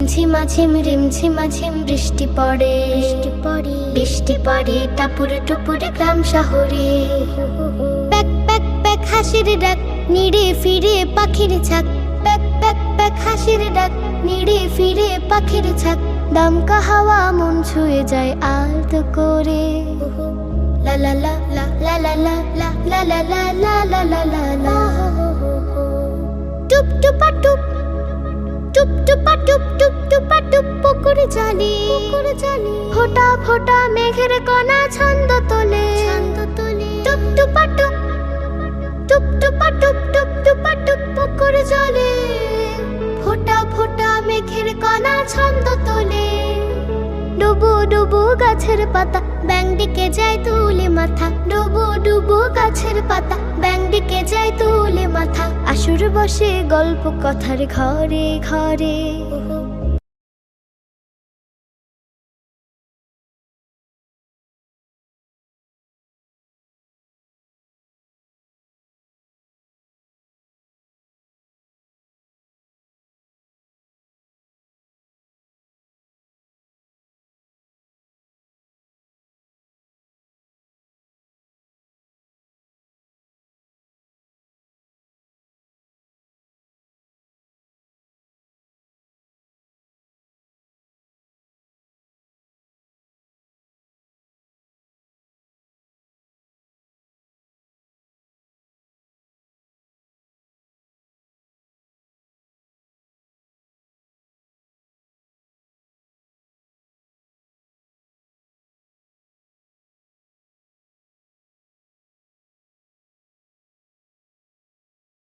রিমঝিমা ঝিম বৃষ্টি পড়ে, বৃষ্টি পড়ে টাপুরে টুপুরে গ্রাম শহরে। প্যাক প্যাক প্যাক হাসির ডাক, নিড়ে ফিরে পাখির ঝাঁক। প্যাক প্যাক প্যাক হাসির ডাক, নিড়ে ফিরে পাখির ঝাঁক। দমকা হাওয়া মন ছুঁয়ে যায় আলতো করে। লা লা লা লা লা লা লা লা লা লা লা লা লা লা লা। টুপ টুপা টুপ, টুপ টুপা টুপ, টুপ টুপা টুপ পুকুরে জালি। ফোঁটা ফোঁটা মেঘের কণা ছন্দ তোলে। টুপ টুপা টুপ, টুপ টুপা টুপ, টুপ টুপা টুপ পুকুরে জলে। ফোঁটা ফোঁটা মেঘের কণা ছন্দ তোলে। ডুবু ডুবু গাছের পাতা, ব্যাং দিকে যায় তুলে মাথা। ডুবু ডুবু গাছের পাতা, ব্যাং দিকে যায় তুলে মাথা। আসর বসে গল্প কথার ঘরে ঘরে।